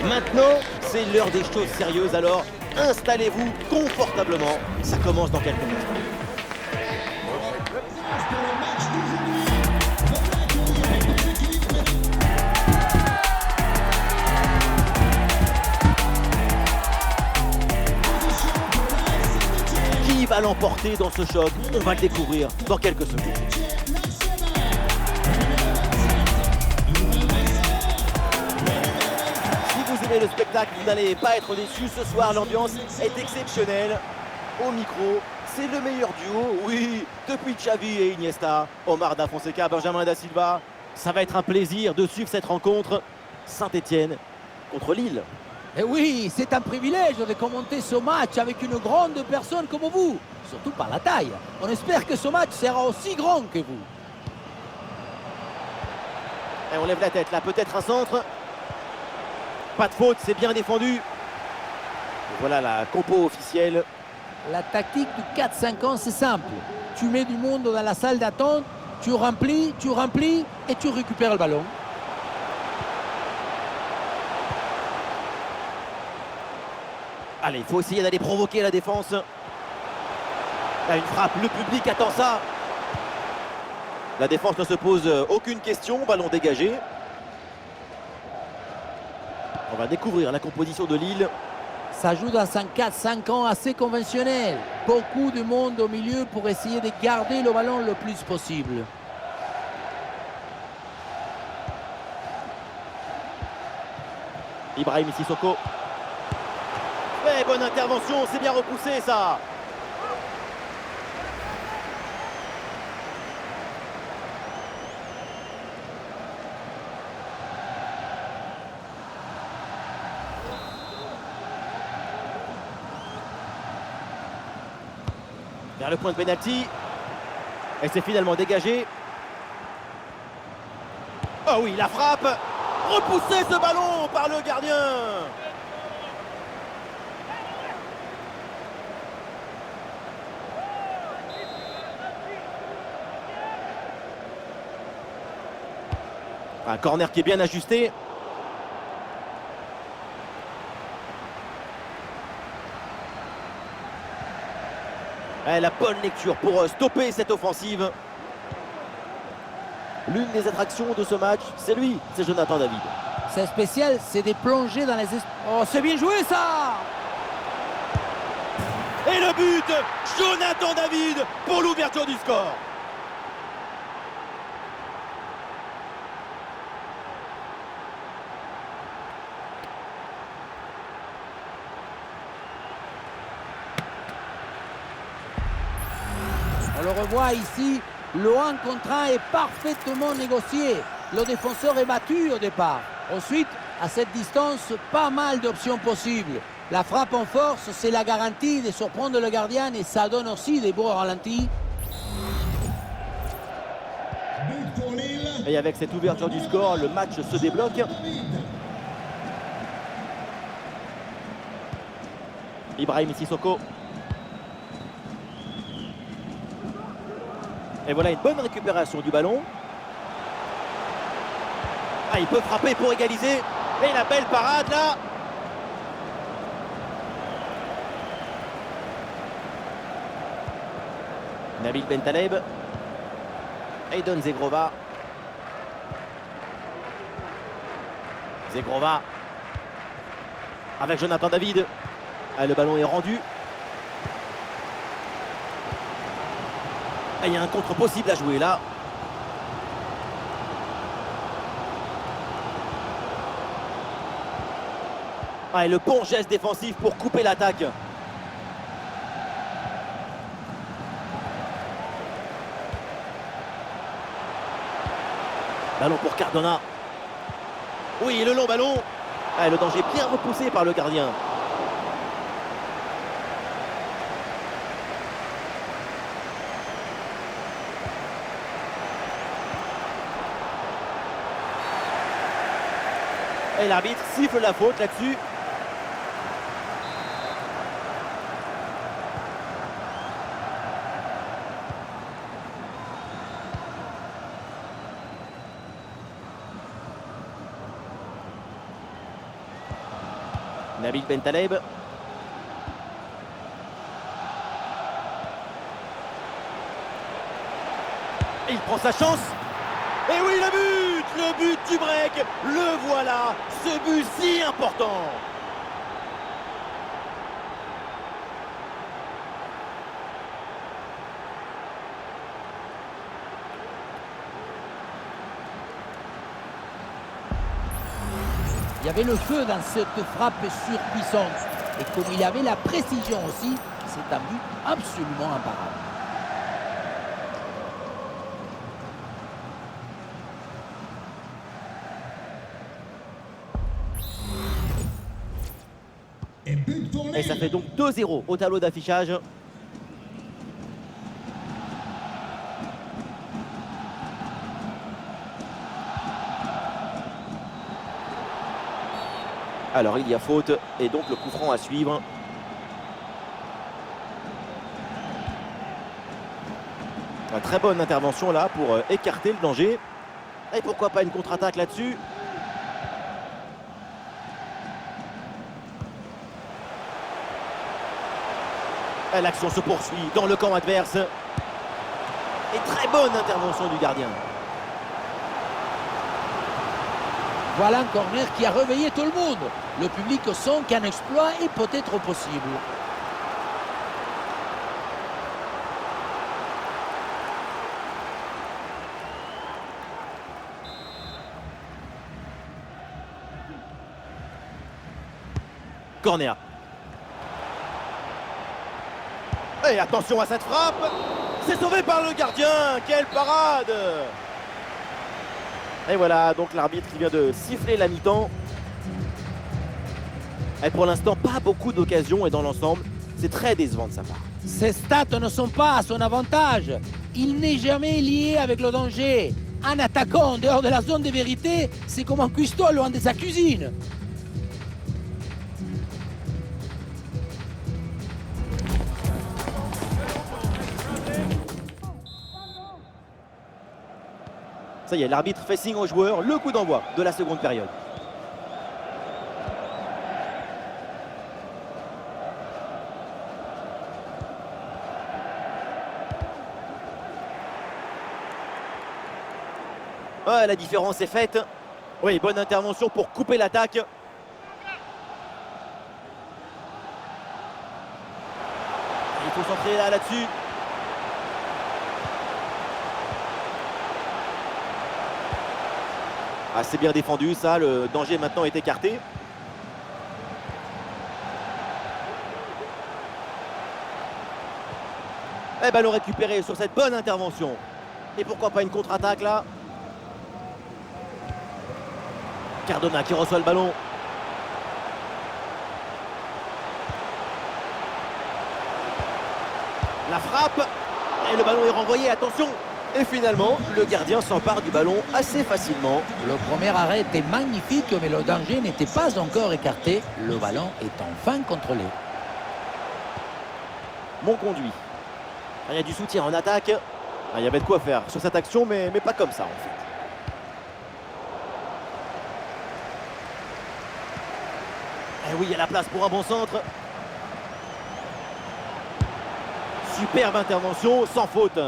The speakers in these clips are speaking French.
Maintenant, c'est l'heure des choses sérieuses, alors installez-vous confortablement. Ça commence dans quelques instants. Qui va l'emporter dans ce choc? On va le découvrir dans quelques secondes. Si vous aimez le spectacle, vous n'allez pas être déçus. Ce soir, l'ambiance est exceptionnelle. Au micro, c'est le meilleur duo, oui, depuis Xavi et Iniesta. Omar Da Fonseca, Benjamin Da Silva. Ça va être un plaisir de suivre cette rencontre. Saint-Etienne contre Lille. Et oui, c'est un privilège de commenter ce match avec une grande personne comme vous, surtout par la taille. On espère que ce match sera aussi grand que vous. Et on lève la tête là, peut-être un centre. Pas de faute, c'est bien défendu. Et voilà la compo officielle. La tactique du 4-5-1, c'est simple. Tu mets du monde dans la salle d'attente, tu remplis et tu récupères le ballon. Allez, il faut essayer d'aller provoquer la défense. Là, une frappe, le public attend ça. La défense ne se pose aucune question, ballon dégagé. On va découvrir la composition de Lille. Ça joue dans un 4-5-1 assez conventionnel. Beaucoup de monde au milieu pour essayer de garder le ballon le plus possible. Ibrahim Sissoko. Mais bonne intervention, c'est bien repoussé ça. Vers le point de pénalty. Et c'est finalement dégagé. Oh oui, la frappe. Repoussé ce ballon par le gardien. Un corner qui est bien ajusté. Et la bonne lecture pour stopper cette offensive. L'une des attractions de ce match, c'est lui, c'est Jonathan David. C'est spécial, c'est des plongées dans les... Oh, c'est bien joué ça! Et le but, Jonathan David pour l'ouverture du score. On le revoit ici, le 1 contre 1 est parfaitement négocié. Le défenseur est battu au départ. Ensuite, à cette distance, pas mal d'options possibles. La frappe en force, c'est la garantie de surprendre le gardien et ça donne aussi des beaux ralentis. Et avec cette ouverture du score, le match se débloque. Ibrahim Sissoko. Et voilà une bonne récupération du ballon. Ah, il peut frapper pour égaliser. Et la belle parade là. Nabil Bentaleb. Aidon Zegrova. Zegrova. Avec Jonathan David. Ah, le ballon est rendu. Ah, il y a un contre possible à jouer là. Ah, et le bon geste défensif pour couper l'attaque. Ballon pour Cardona. Oui, le long ballon. Ah, le danger bien repoussé par le gardien. Et l'arbitre siffle la faute là-dessus. Nabil Bentaleb. Et il prend sa chance. Et oui, le but du break. Le voilà, ce but si important. Il y avait le feu dans cette frappe surpuissante. Et comme il avait la précision aussi, c'est un but absolument imparable. Et ça fait donc 2-0 au tableau d'affichage. Alors il y a faute et donc le coup franc à suivre. Une très bonne intervention là pour écarter le danger. Et pourquoi pas une contre-attaque là-dessus. L'action se poursuit dans le camp adverse. Et très bonne intervention du gardien. Voilà un corner qui a réveillé tout le monde. Le public sent qu'un exploit est peut-être possible. Corner. Et attention à cette frappe. C'est sauvé par le gardien. Quelle parade! Et voilà, donc l'arbitre qui vient de siffler la mi-temps. Et pour l'instant, pas beaucoup d'occasions et dans l'ensemble, c'est très décevant de sa part. Ses stats ne sont pas à son avantage. Il n'est jamais lié avec le danger. Un attaquant en dehors de la zone de vérité, c'est comme un cuistot loin de sa cuisine. Ça y est, l'arbitre fait signe aux joueurs, le coup d'envoi de la seconde période. Ah, la différence est faite. Oui, bonne intervention pour couper l'attaque. Il faut s'entraîner là-dessus. Ah, c'est bien défendu, ça, le danger maintenant est écarté. Et ballon récupéré sur cette bonne intervention. Et pourquoi pas une contre-attaque là? Cardona qui reçoit le ballon. La frappe. Et le ballon est renvoyé, attention. Et finalement, le gardien s'empare du ballon assez facilement. Le premier arrêt était magnifique, mais le danger n'était pas encore écarté. Le ballon est enfin contrôlé. Mon conduit. Il y a du soutien en attaque. Il y avait de quoi faire sur cette action, mais pas comme ça en fait. Et oui, il y a la place pour un bon centre. Superbe intervention, sans faute.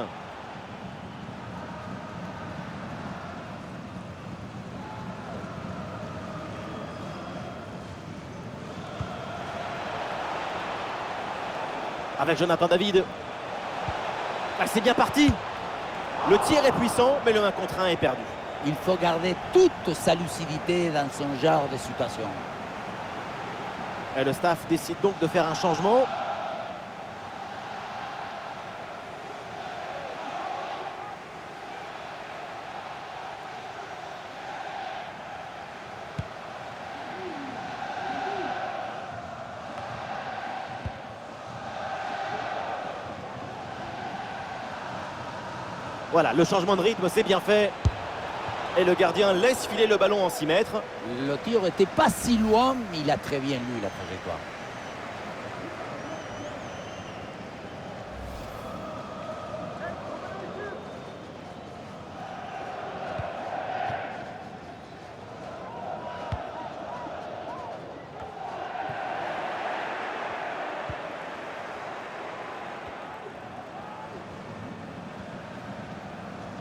Avec Jonathan David. Ah, c'est bien parti. Le tir est puissant, mais le 1 contre 1 est perdu. Il faut garder toute sa lucidité dans son genre de situation. Et le staff décide donc de faire un changement. Voilà, le changement de rythme, c'est bien fait. Et le gardien laisse filer le ballon en 6 mètres. Le tir n'était pas si loin, mais il a très bien lu la trajectoire.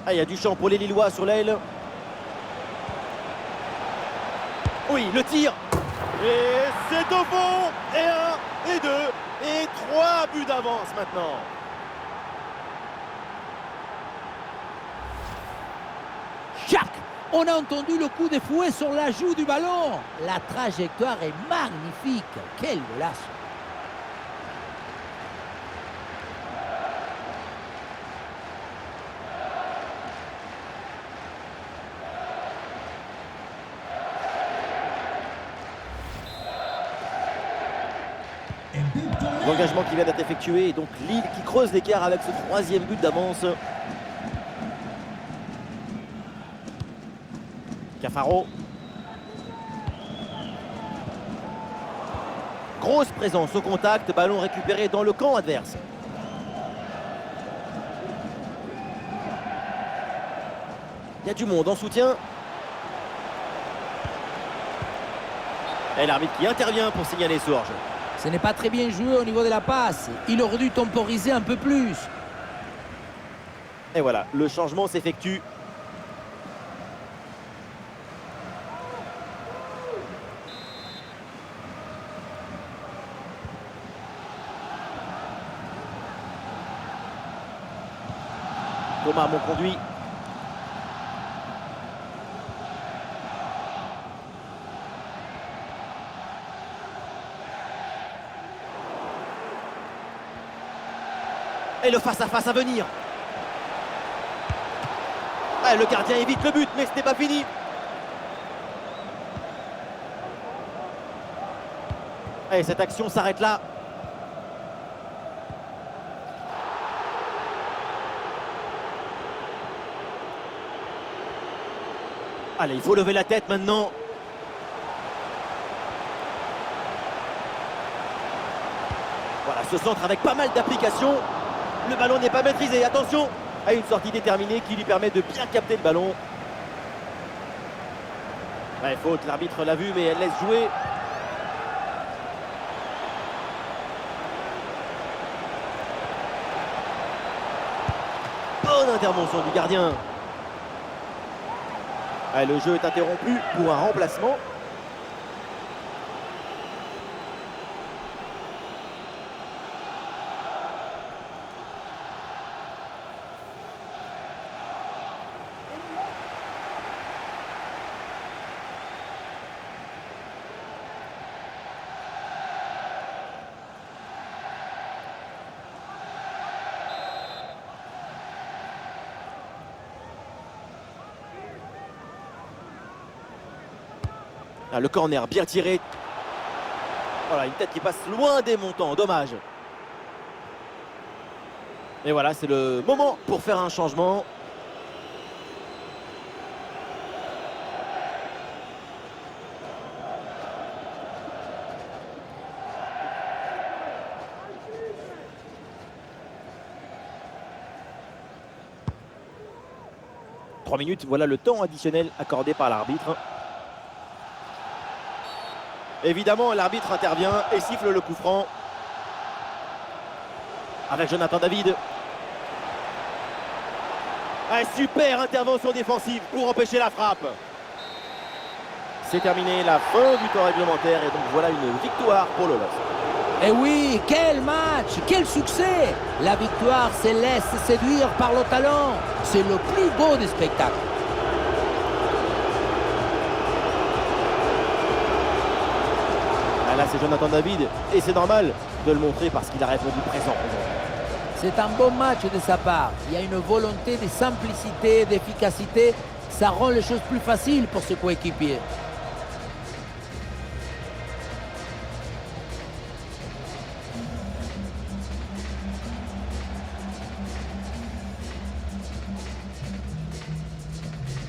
Ah, il y a du champ pour les Lillois sur l'aile. Oui, le tir. Et c'est au fond. Et 1, et 2, et 3 buts d'avance maintenant. Jacques, on a entendu le coup de fouet sur la joue du ballon. La trajectoire est magnifique. Quel golasso. L'engagement qui vient d'être effectué et donc Lille qui creuse l'écart avec ce 3e but d'avance. Cafaro. Grosse présence au contact, ballon récupéré dans le camp adverse. Il y a du monde en soutien. Et l'arbitre qui intervient pour signaler ce hors-jeu. Ce n'est pas très bien joué au niveau de la passe. Il aurait dû temporiser un peu plus. Et voilà, le changement s'effectue. Thomas Monconduit. Et le face-à-face à venir. Ah, le gardien évite le but, mais ce n'est pas fini. Et cette action s'arrête là. Allez, il faut lever la tête maintenant. Voilà, ce centre avec pas mal d'applications. Le ballon n'est pas maîtrisé, attention à une sortie déterminée qui lui permet de bien capter le ballon. Ouais, faute, l'arbitre l'a vu mais elle laisse jouer. Bonne intervention du gardien. Ouais, le jeu est interrompu pour un remplacement. Ah, le corner bien tiré. Voilà, une tête qui passe loin des montants, dommage. Et voilà, c'est le moment pour faire un changement. Trois minutes, voilà le temps additionnel accordé par l'arbitre. Évidemment, l'arbitre intervient et siffle le coup franc. Avec Jonathan David. Ah, super intervention défensive pour empêcher la frappe. C'est terminé, la fin du temps réglementaire. Et donc voilà une victoire pour le LOSC. Et oui, quel match, quel succès! La victoire se laisse séduire par le talent. C'est le plus beau des spectacles. Là, c'est Jonathan David et c'est normal de le montrer parce qu'il a répondu présent. C'est un bon match de sa part. Il y a une volonté de simplicité, d'efficacité. Ça rend les choses plus faciles pour ses coéquipiers.